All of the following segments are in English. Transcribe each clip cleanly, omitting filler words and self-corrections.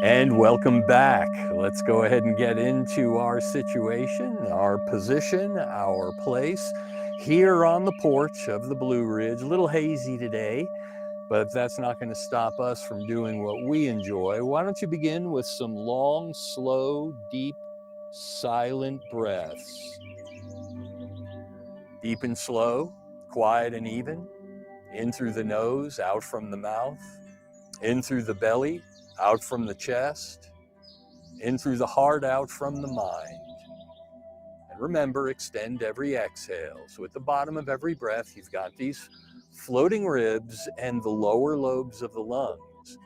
And welcome back. Let's go ahead and get into our situation, our position, our place here on the porch of the Blue Ridge. A little hazy today, but that's not going to stop us from doing what we enjoy. Why don't you begin with some long, slow, deep, silent breaths. Deep and slow, quiet and even. In through the nose, out from the mouth. In through the belly, out from the chest. In through the heart, out from the mind. And remember, extend every exhale. So at the bottom of every breath, you've got these floating ribs and the lower lobes of the lungs.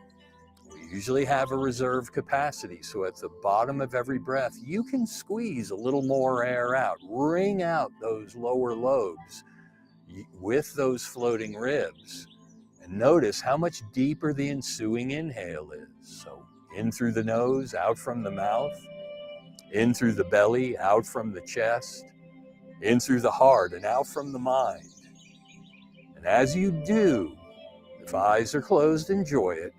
We usually have a reserve capacity. So at the bottom of every breath, you can squeeze a little more air out. Wring out those lower lobes with those floating ribs. And notice how much deeper the ensuing inhale is. So in through the nose, out from the mouth, in through the belly, out from the chest, in through the heart, and out from the mind. And as you do, if eyes are closed, enjoy it.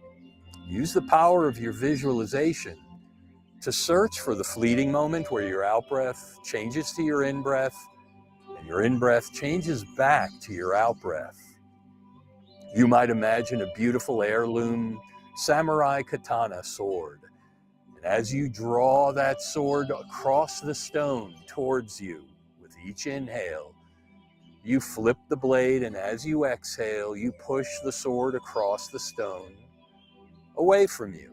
Use the power of your visualization to search for the fleeting moment where your out-breath changes to your in-breath, and your in-breath changes back to your out-breath. You might imagine a beautiful heirloom samurai katana sword. And as you draw that sword across the stone towards you with each inhale, you flip the blade, and as you exhale, you push the sword across the stone away from you.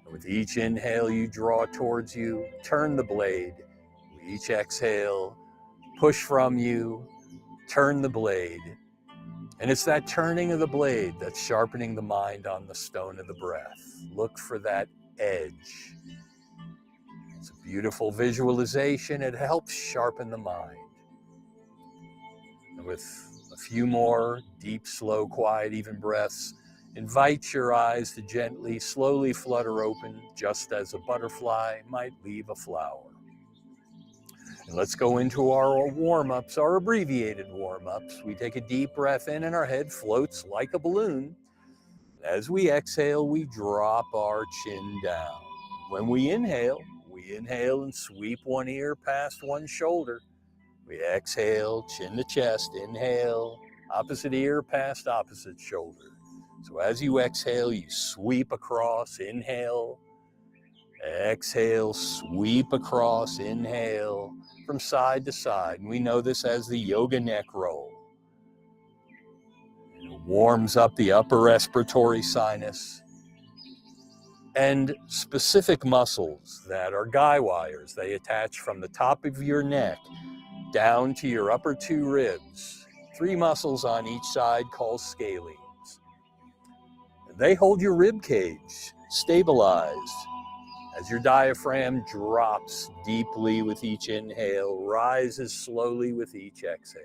And with each inhale you draw towards you, turn the blade. With each exhale, push from you, turn the blade. And it's that turning of the blade that's sharpening the mind on the stone of the breath. Look for that edge. It's a beautiful visualization. It helps sharpen the mind. And with a few more deep, slow, quiet, even breaths, invite your eyes to gently, slowly flutter open, just as a butterfly might leave a flower. And let's go into our warm-ups, our abbreviated warm-ups. We take a deep breath in and our head floats like a balloon. As we exhale, we drop our chin down. When we inhale and sweep one ear past one shoulder. We exhale, chin to chest, inhale, opposite ear past opposite shoulder. So as you exhale, you sweep across, inhale, exhale, sweep across, inhale, from side to side. And we know this as the yoga neck roll. It warms up the upper respiratory sinus and specific muscles that are guy wires. They attach from the top of your neck down to your upper two ribs. 3 muscles on each side called scalenes. They hold your rib cage stabilized as your diaphragm drops deeply with each inhale, rises slowly with each exhale.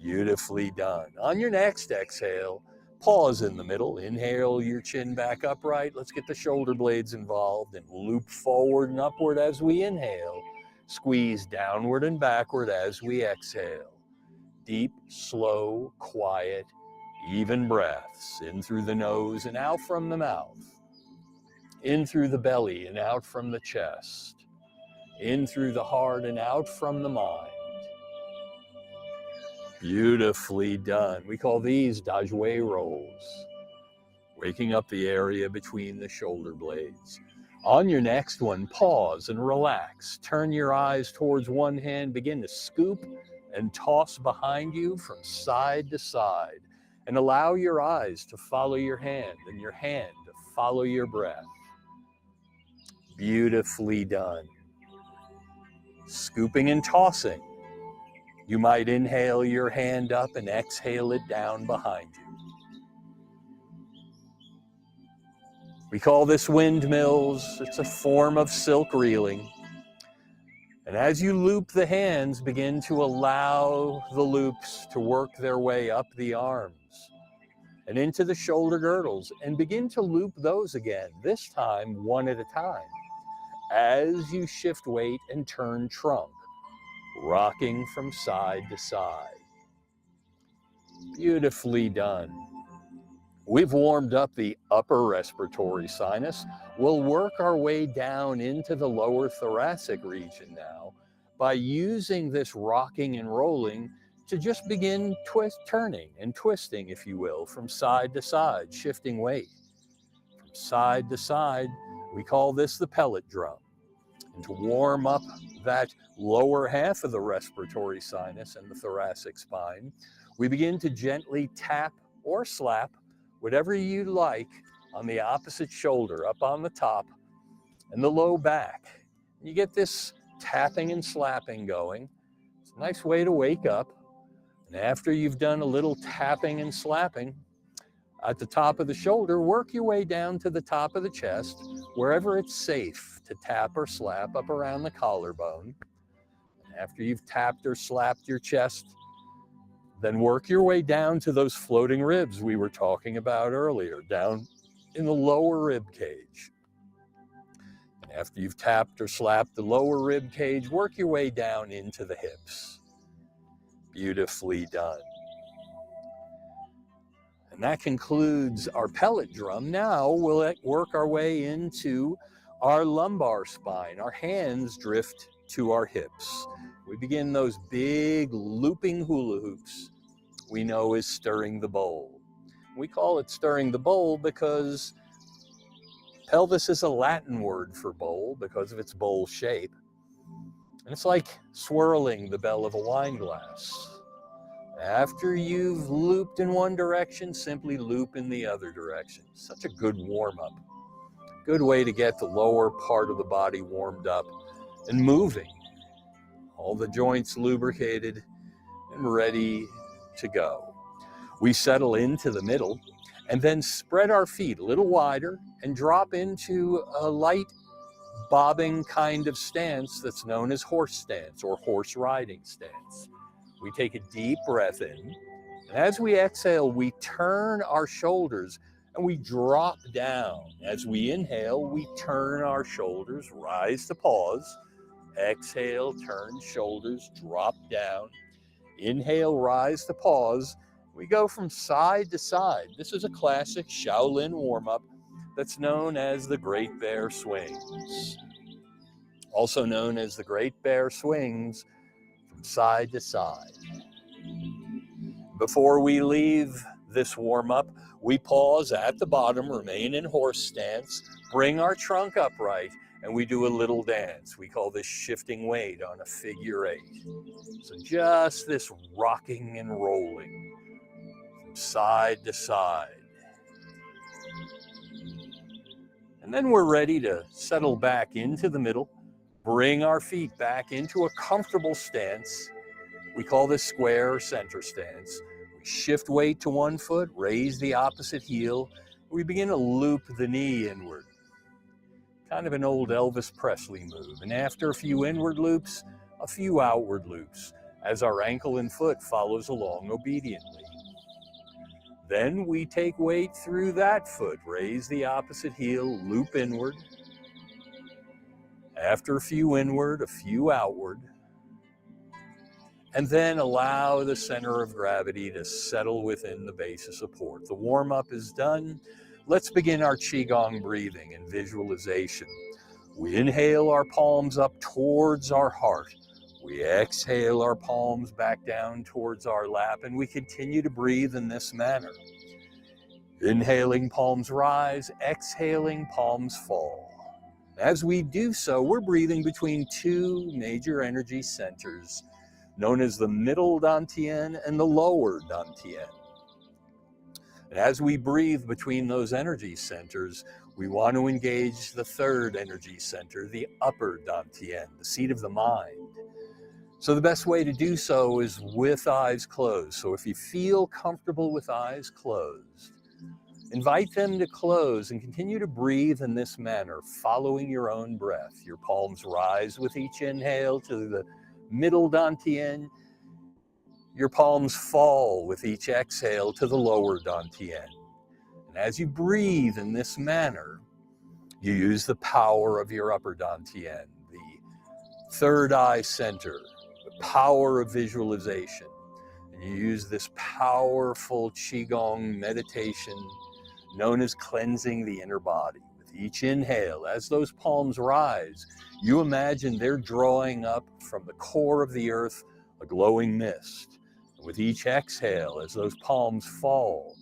Beautifully done. On your next exhale, pause in the middle. Inhale your chin back upright. Let's get the shoulder blades involved and loop forward and upward as we inhale. Squeeze downward and backward as we exhale. Deep, slow, quiet, even breaths. In through the nose and out from the mouth. In through the belly and out from the chest. In through the heart and out from the mind. Beautifully done. We call these Dajue rolls. Waking up the area between the shoulder blades. On your next one, pause and relax. Turn your eyes towards one hand. Begin to scoop and toss behind you from side to side. And allow your eyes to follow your hand and your hand to follow your breath. Beautifully done. Scooping and tossing. You might inhale your hand up and exhale it down behind you. We call this windmills. It's a form of silk reeling. And as you loop the hands, begin to allow the loops to work their way up the arms and into the shoulder girdles, and begin to loop those again, this time one at a time, as you shift weight and turn trunk, rocking from side to side. Beautifully done. We've warmed up the upper respiratory sinus. We'll work our way down into the lower thoracic region now by using this rocking and rolling to just begin turning and twisting, if you will, from side to side, shifting weight. From side to side, we call this the pellet drum. And to warm up that lower half of the respiratory sinus and the thoracic spine, we begin to gently tap or slap, whatever you like, on the opposite shoulder, up on the top, and the low back. You get this tapping and slapping going. It's a nice way to wake up. And after you've done a little tapping and slapping at the top of the shoulder, work your way down to the top of the chest, wherever it's safe to tap or slap up around the collarbone. And after you've tapped or slapped your chest, then work your way down to those floating ribs we were talking about earlier, down in the lower rib cage. And after you've tapped or slapped the lower rib cage, work your way down into the hips. Beautifully done. And that concludes our pellet drum. Now we'll work our way into our lumbar spine. Our hands drift to our hips. We begin those big looping hula hoops we know is stirring the bowl. We call it stirring the bowl because pelvis is a Latin word for bowl because of its bowl shape. And it's like swirling the bell of a wine glass. After you've looped in one direction, simply loop in the other direction. Such a good warm-up. Good way to get the lower part of the body warmed up and moving. All the joints lubricated and ready to go. We settle into the middle and then spread our feet a little wider and drop into a light bobbing kind of stance that's known as horse stance or horse riding stance. We take a deep breath in, and as we exhale, we turn our shoulders and we drop down. As we inhale, we turn our shoulders, rise to pause. Exhale, turn shoulders, drop down. Inhale, rise to pause. We go from side to side. This is a classic Shaolin warm-up that's known as the Great Bear Swings. Also known as the Great Bear Swings from side to side. Before we leave this warm-up, we pause at the bottom, remain in horse stance, bring our trunk upright, and we do a little dance. We call this shifting weight on a figure 8. So just this rocking and rolling from side to side. And then we're ready to settle back into the middle, bring our feet back into a comfortable stance. We call this square or center stance. We shift weight to one foot, raise the opposite heel. We begin to loop the knee inward. Kind of an old Elvis Presley move. And after a few inward loops, a few outward loops, as our ankle and foot follows along obediently. Then we take weight through that foot, raise the opposite heel, loop inward. After a few inward, a few outward. And then allow the center of gravity to settle within the base of support. The warm-up is done. Let's begin our Qigong breathing and visualization. We inhale our palms up towards our heart. We exhale our palms back down towards our lap, and we continue to breathe in this manner. Inhaling, palms rise. Exhaling, palms fall. As we do so, we're breathing between two major energy centers, known as the middle Dantian and the lower Dantian. And as we breathe between those energy centers, we want to engage the third energy center, the upper Dantian, the seat of the mind. So the best way to do so is with eyes closed. So if you feel comfortable with eyes closed, invite them to close and continue to breathe in this manner, following your own breath. Your palms rise with each inhale to the middle Dantian. Your palms fall with each exhale to the lower Dantian. And as you breathe in this manner, you use the power of your upper Dantian, the third eye center, the power of visualization. And you use this powerful Qigong meditation known as cleansing the inner body. With each inhale, as those palms rise, you imagine they're drawing up from the core of the earth a glowing mist. And with each exhale, as those palms fall,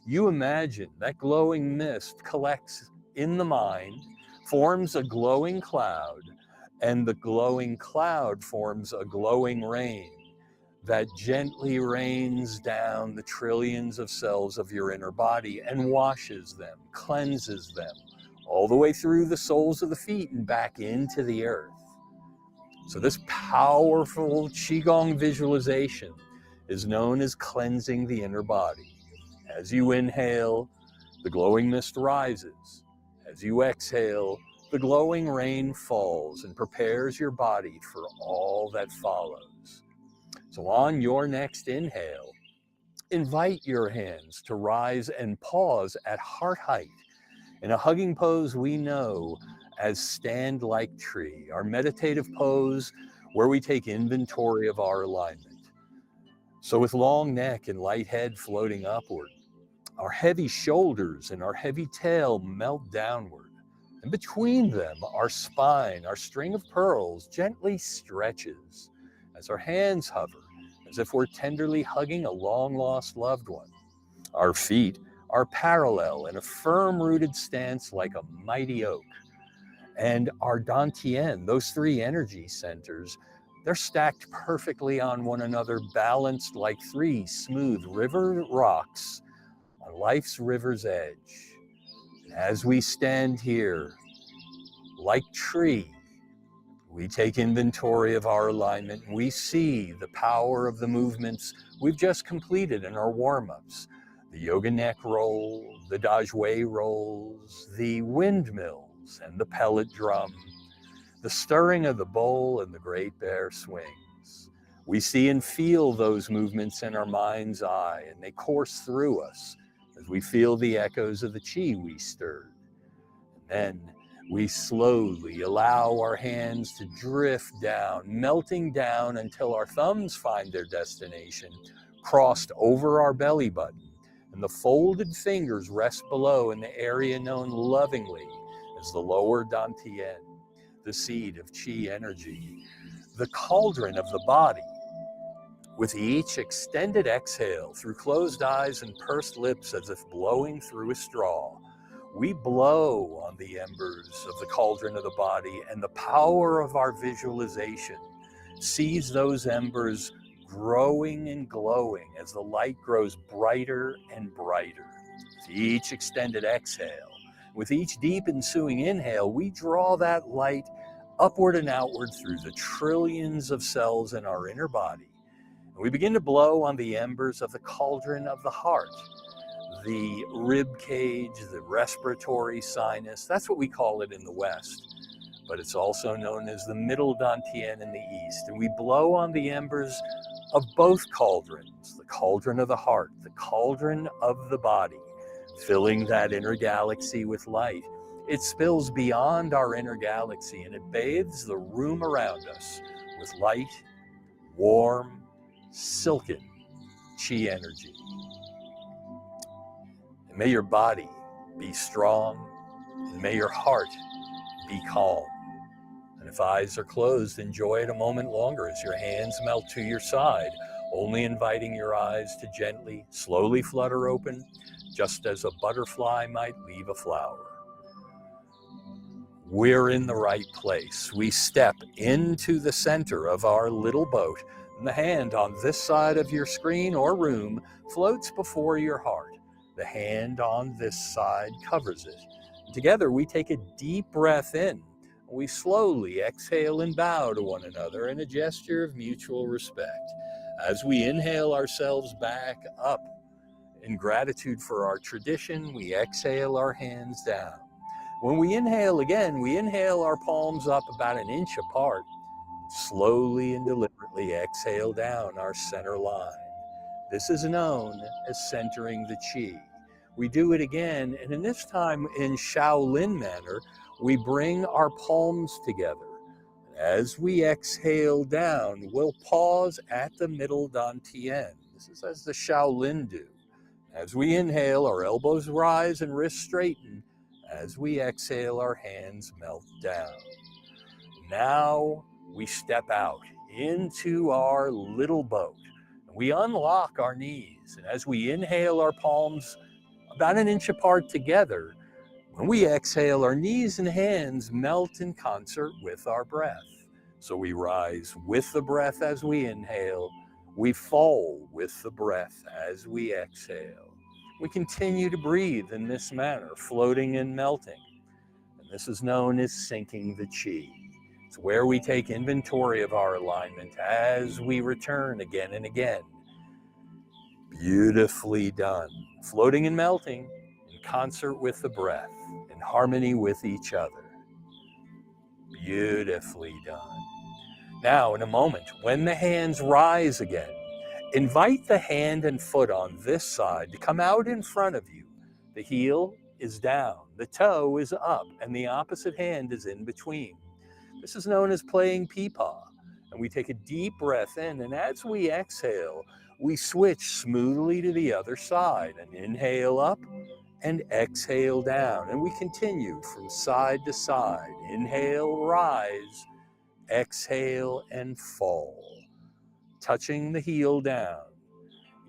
you imagine that glowing mist collects in the mind, forms a glowing cloud, and the glowing cloud forms a glowing rain that gently rains down the trillions of cells of your inner body and washes them, cleanses them, all the way through the soles of the feet and back into the earth. So this powerful Qigong visualization is known as cleansing the inner body. As you inhale, the glowing mist rises. As you exhale, the glowing rain falls and prepares your body for all that follows. So on your next inhale, invite your hands to rise and pause at heart height in a hugging pose we know as stand like tree, our meditative pose where we take inventory of our alignment. So with long neck and light head floating upward, our heavy shoulders and our heavy tail melt downward. And between them, our spine, our string of pearls gently stretches as our hands hover, as if we're tenderly hugging a long-lost loved one. Our feet are parallel in a firm-rooted stance like a mighty oak. And our Danten, those three energy centers, they're stacked perfectly on one another, balanced like three smooth river rocks on life's river's edge. As we stand here, like tree, we take inventory of our alignment. We see the power of the movements we've just completed in our warm-ups. The yoga neck roll, the Dajue rolls, the windmills and the pellet drum, the stirring of the bowl and the great bear swings. We see and feel those movements in our mind's eye, and they course through us as we feel the echoes of the chi we stirred. And then we slowly allow our hands to drift down, melting down until our thumbs find their destination, crossed over our belly button, and the folded fingers rest below in the area known lovingly as the lower Dantian, the seed of chi energy, the cauldron of the body. With each extended exhale through closed eyes and pursed lips as if blowing through a straw, we blow on the embers of the cauldron of the body, and the power of our visualization sees those embers growing and glowing as the light grows brighter and brighter. With each extended exhale, with each deep ensuing inhale, we draw that light upward and outward through the trillions of cells in our inner body. And we begin to blow on the embers of the cauldron of the heart, the rib cage, the respiratory sinus. That's what we call it in the West, but it's also known as the middle Dantian in the East. And we blow on the embers of both cauldrons, the cauldron of the heart, the cauldron of the body, filling that inner galaxy with light. It spills beyond our inner galaxy and it bathes the room around us with light, warm, silken chi energy. And may your body be strong, and may your heart be calm. And if eyes are closed, enjoy it a moment longer as your hands melt to your side, only inviting your eyes to gently, slowly flutter open, just as a butterfly might leave a flower. We're in the right place. We step into the center of our little boat, and the hand on this side of your screen or room floats before your heart. The hand on this side covers it. Together, we take a deep breath in. We slowly exhale and bow to one another in a gesture of mutual respect. As we inhale ourselves back up in gratitude for our tradition, we exhale our hands down. When we inhale again, we inhale our palms up about an inch apart. Slowly and deliberately exhale down our center line. This is known as centering the chi. We do it again, and in this time in Shaolin manner, we bring our palms together. As we exhale down, we'll pause at the middle Dantian. This is as the Shaolin do. As we inhale, our elbows rise and wrists straighten. As we exhale, our hands melt down. Now we step out into our little boat. We unlock our knees, and as we inhale, our palms about an inch apart together. When we exhale, our knees and hands melt in concert with our breath. So we rise with the breath as we inhale. We fall with the breath as we exhale. We continue to breathe in this manner, floating and melting. And this is known as sinking the chi. It's where we take inventory of our alignment as we return again and again. Beautifully done. Floating and melting in concert with the breath, in harmony with each other. Beautifully done. Now, in a moment, when the hands rise again, invite the hand and foot on this side to come out in front of you. The heel is down, the toe is up, and the opposite hand is in between. This is known as playing Peep. And we take a deep breath in, and as we exhale, we switch smoothly to the other side and inhale up and exhale down. And we continue from side to side. Inhale, rise, exhale, and fall. Touching the heel down.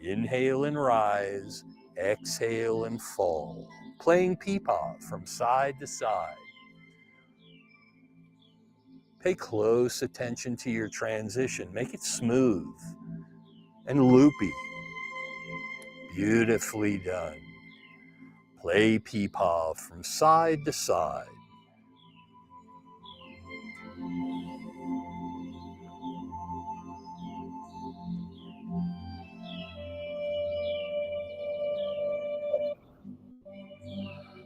Inhale and rise, exhale and fall. Playing Peep-Paw from side to side. Pay close attention to your transition. Make it smooth and loopy. Beautifully done. Play Peep-Paw from side to side.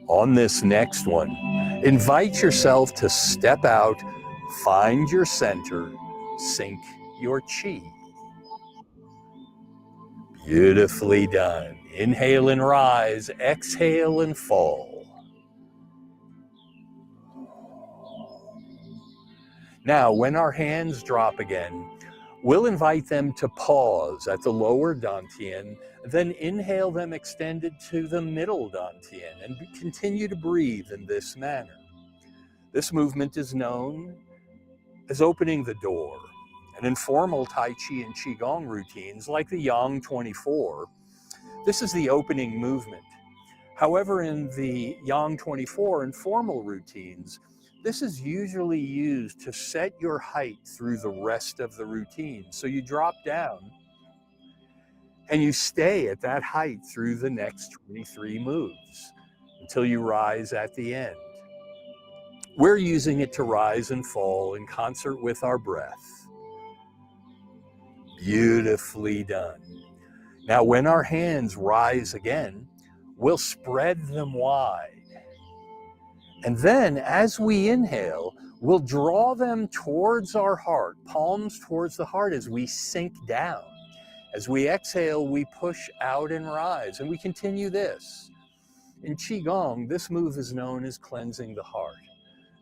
On this next one, invite yourself to step out, find your center, sink your chi. Beautifully done. Inhale and rise, exhale and fall. Now, when our hands drop again, we'll invite them to pause at the lower Dantian, then inhale them extended to the middle Dantian, and continue to breathe in this manner. This movement is known as opening the door. And in formal Tai Chi and Qigong routines, like the Yang 24, this is the opening movement. However, in the Yang 24 informal routines, this is usually used to set your height through the rest of the routine. So you drop down and you stay at that height through the next 23 moves until you rise at the end. We're using it to rise and fall in concert with our breath. Beautifully done. Now, when our hands rise again, we'll spread them wide. And then as we inhale, we'll draw them towards our heart, palms towards the heart as we sink down. As we exhale, we push out and rise, and we continue this. In Qigong, this move is known as cleansing the heart.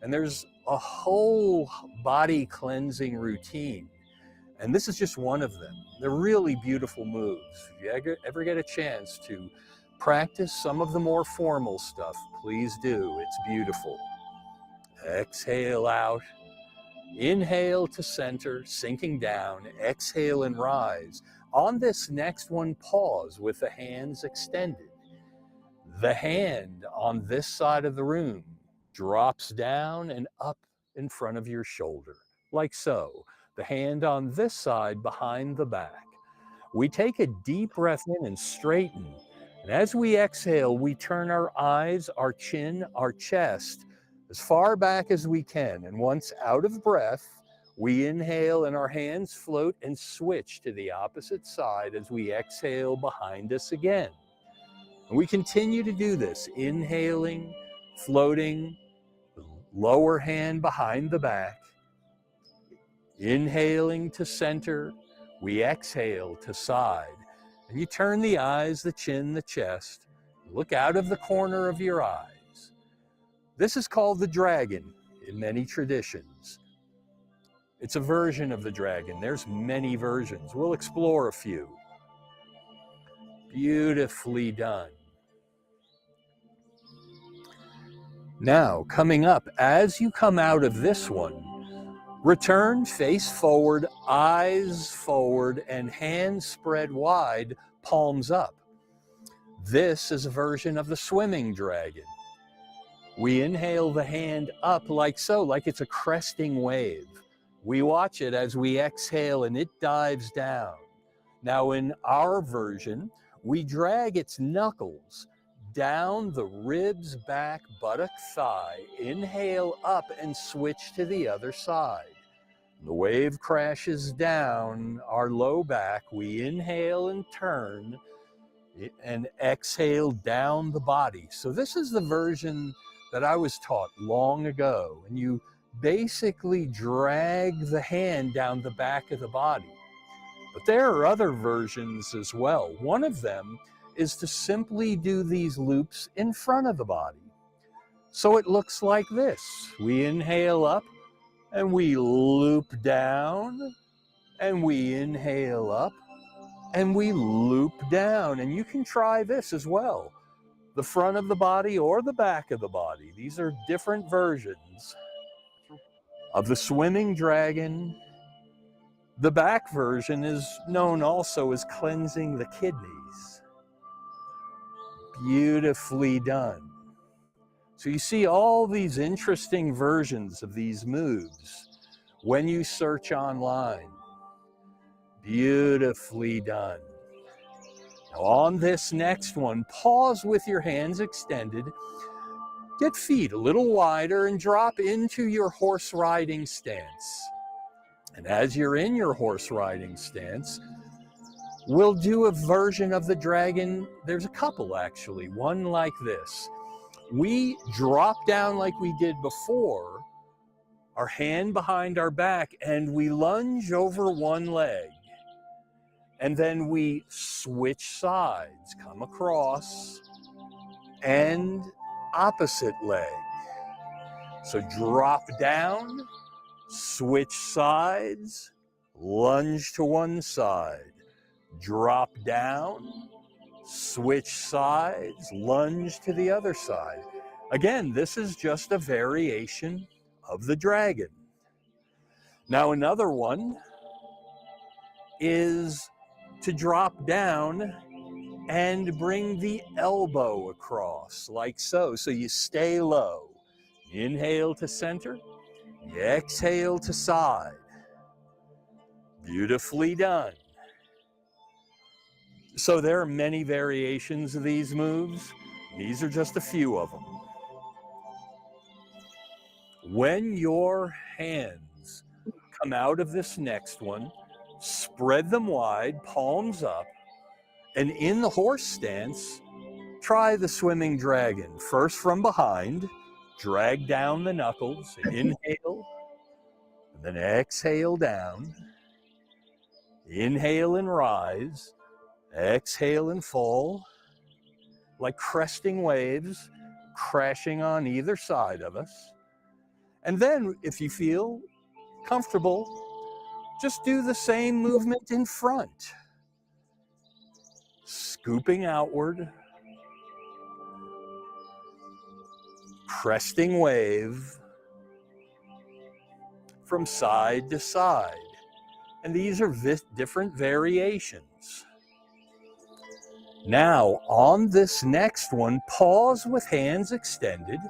And there's a whole body cleansing routine. And this is just one of them. They're really beautiful moves. If you ever get a chance to practice some of the more formal stuff, please do. It's beautiful. Exhale out. Inhale to center, sinking down. Exhale and rise. On this next one, pause with the hands extended. The hand on this side of the room drops down and up in front of your shoulder, like so. The hand on this side behind the back. We take a deep breath in and straighten. And as we exhale, we turn our eyes, our chin, our chest as far back as we can. And once out of breath, we inhale and our hands float and switch to the opposite side as we exhale behind us again. And we continue to do this, inhaling, floating, lower hand behind the back. Inhaling to center, we exhale to side. And you turn the eyes, the chin, the chest. Look out of the corner of your eyes. This is called the dragon in many traditions. It's a version of the dragon. There's many versions. We'll explore a few. Beautifully done. Now, coming up, as you come out of this one, return face forward, eyes forward, and hands spread wide, palms up. This is a version of the swimming dragon. We inhale the hand up like so, like it's a cresting wave. We watch it as we exhale and it dives down. Now in our version, we drag its knuckles down the ribs, back, buttock, thigh, inhale up and switch to the other side. The wave crashes down our low back. We inhale and turn and exhale down the body. So this is the version that I was taught long ago. And you basically drag the hand down the back of the body. But there are other versions as well. One of them is to simply do these loops in front of the body. So it looks like this. We inhale up and we loop down, and we inhale up and we loop down. And you can try this as well. The front of the body or the back of the body. These are different versions of the swimming dragon. The back version is known also as cleansing the kidneys. Beautifully done. So you see all these interesting versions of these moves when you search online. Beautifully done. Now on this next one, pause with your hands extended. Get feet a little wider and drop into your horse riding stance. And as you're in your horse riding stance, we'll do a version of the dragon. There's a couple actually, one like this. We drop down like we did before, our hand behind our back, and we lunge over one leg. And then we switch sides, come across, and opposite leg. So drop down, switch sides, lunge to one side, drop down, switch sides, lunge to the other side. Again, this is just a variation of the dragon. Now another one is to drop down and bring the elbow across like so. So you stay low. Inhale to center, exhale to side. Beautifully done. So there are many variations of these moves. These are just a few of them. When your hands come out of this next one, spread them wide, palms up, and in the horse stance, try the swimming dragon. First from behind, drag down the knuckles, inhale, and then exhale down. Inhale and rise, exhale and fall, like cresting waves crashing on either side of us. And then, if you feel comfortable, just do the same movement in front. Scooping outward, cresting wave from side to side. And these are different variations. Now, on this next one, pause with hands extended,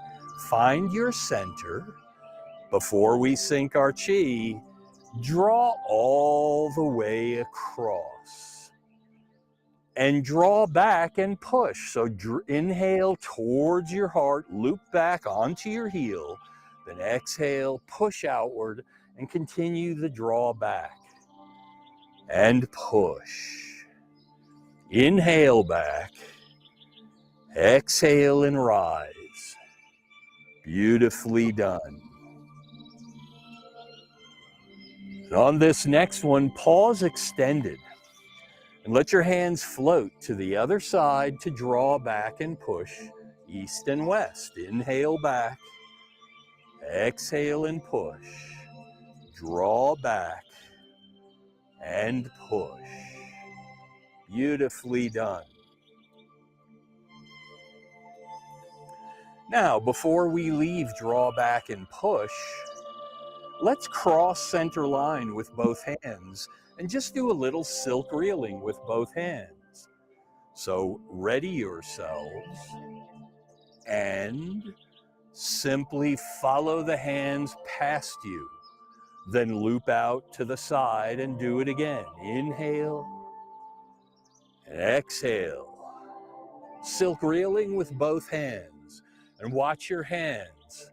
find your center. Before we sync our chi, draw all the way across. And draw back and push. So inhale towards your heart, loop back onto your heel, then exhale, push outward, and continue the draw back. And push. Inhale back, exhale and rise. Beautifully done. And on this next one, pause extended. And let your hands float to the other side to draw back and push east and west. Inhale back, exhale and push. Draw back and push. Beautifully done. Now, before we leave draw back and push, let's cross center line with both hands and just do a little silk reeling with both hands. So ready yourselves and simply follow the hands past you. Then loop out to the side and do it again. Inhale and exhale. Silk reeling with both hands, and watch your hands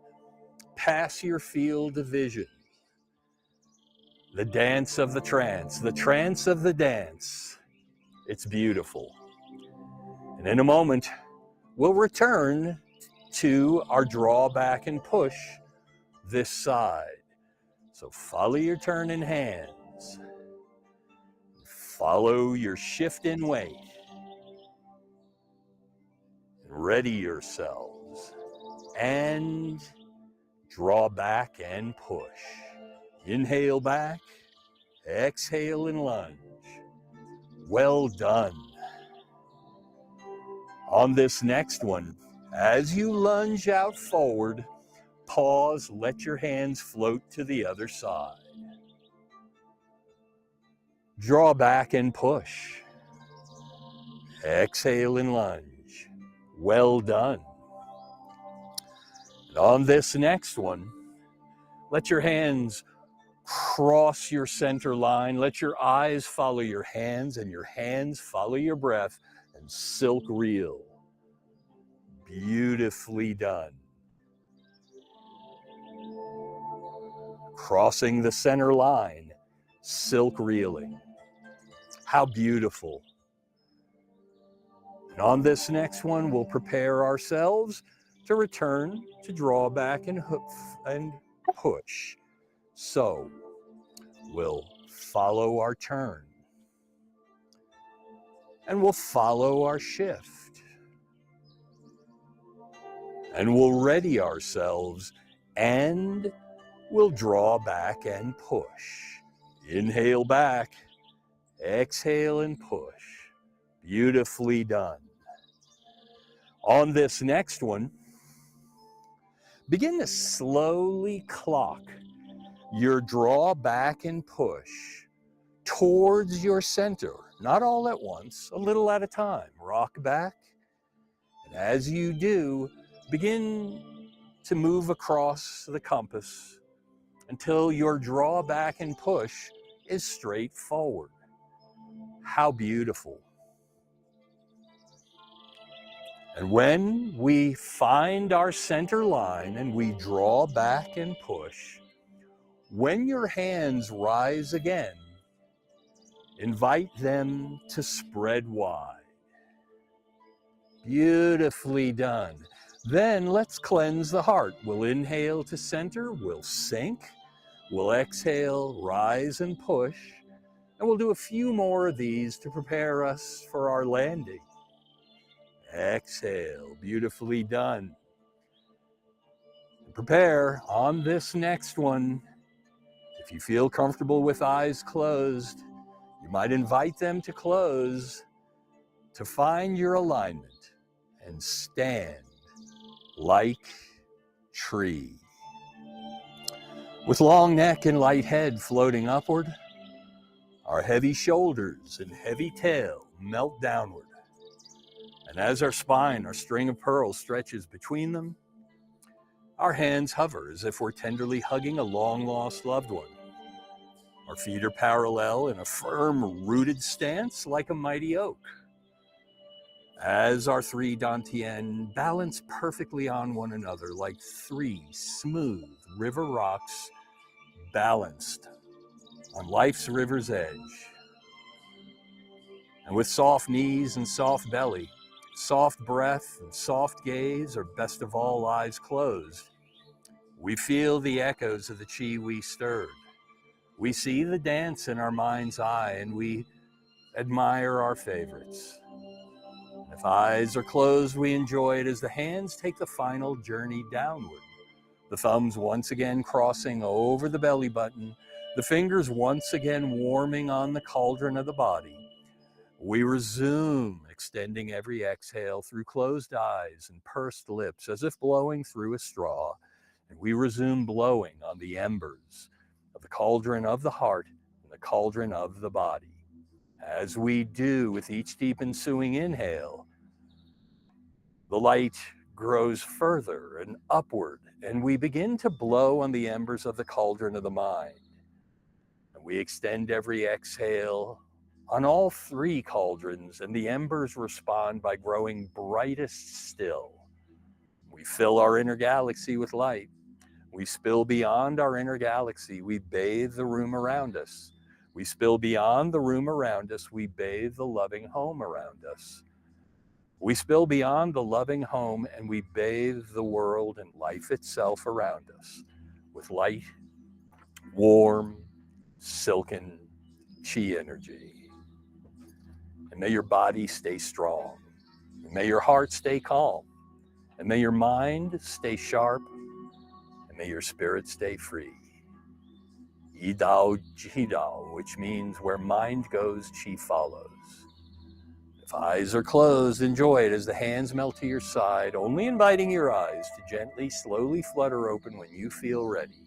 pass your field of vision. The dance of the trance of the dance. It's beautiful. And in a moment, we'll return to our draw back and push this side. So follow your turn in hands. Follow your shift in weight. Ready yourselves and draw back and push. Inhale back, exhale and lunge. Well done. On this next one, as you lunge out forward, pause, let your hands float to the other side. Draw back and push. Exhale and lunge. Well done. And on this next one, let your hands cross your center line. Let your eyes follow your hands and your hands follow your breath and silk reel. Beautifully done. Crossing the center line, silk reeling. How beautiful. And on this next one, we'll prepare ourselves to return to draw back and push. So we'll follow our turn and we'll follow our shift and we'll ready ourselves and we'll draw back and push. Inhale back, exhale and push. Beautifully done. On this next one, begin to slowly clock your draw back and push towards your center. Not all at once, a little at a time. Rock back. And as you do, begin to move across the compass until your draw back and push is straight forward. How beautiful. And when we find our center line and we draw back and push, when your hands rise again, invite them to spread wide. Beautifully done. Then let's cleanse the heart. We'll inhale to center, we'll sink, we'll exhale, rise and push, and we'll do a few more of these to prepare us for our landing. Exhale, beautifully done. Prepare on this next one. If you feel comfortable with eyes closed, you might invite them to close to find your alignment and stand like tree. With long neck and light head floating upward, our heavy shoulders and heavy tail melt downward. And as our spine, our string of pearls stretches between them, our hands hover as if we're tenderly hugging a long-lost loved one. Our feet are parallel in a firm, rooted stance like a mighty oak. As our three Danten balance perfectly on one another like three smooth river rocks balanced on life's river's edge. And with soft knees and soft belly, soft breath and soft gaze, or best of all, eyes closed, we feel the echoes of the chi we stirred. We see the dance in our mind's eye, and we admire our favorites. If eyes are closed, we enjoy it as the hands take the final journey downward. The thumbs once again crossing over the belly button, the fingers once again warming on the cauldron of the body. We resume extending every exhale through closed eyes and pursed lips as if blowing through a straw. And we resume blowing on the embers of the cauldron of the heart and the cauldron of the body. As we do with each deep ensuing inhale, the light grows further and upward, and we begin to blow on the embers of the cauldron of the mind. And we extend every exhale on all three cauldrons, and the embers respond by growing brightest still. We fill our inner galaxy with light. We spill beyond our inner galaxy. We bathe the room around us. We spill beyond the room around us. We bathe the loving home around us. We spill beyond the loving home, and we bathe the world and life itself around us with light, warm, silken chi energy. And may your body stay strong. And may your heart stay calm. And may your mind stay sharp. And may your spirit stay free. Yidao Jidao, which means where mind goes, chi follows. If eyes are closed, enjoy it as the hands melt to your side, only inviting your eyes to gently, slowly flutter open when you feel ready,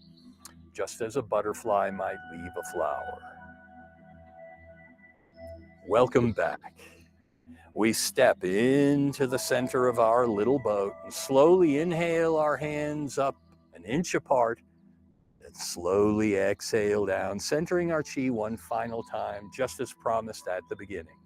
just as a butterfly might leave a flower. Welcome back. We step into the center of our little boat and slowly inhale our hands up an inch apart, and slowly exhale down, centering our chi one final time, just as promised at the beginning.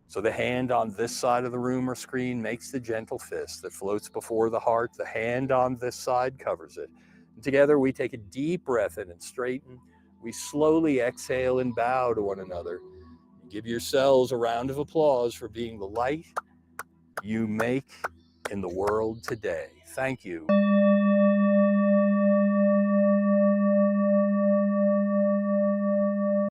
So the hand on this side of the room or screen makes the gentle fist that floats before the heart. The hand on this side covers it. And together we take a deep breath in and straighten. We slowly exhale and bow to one another. Give yourselves a round of applause for being the light you make in the world today. Thank you.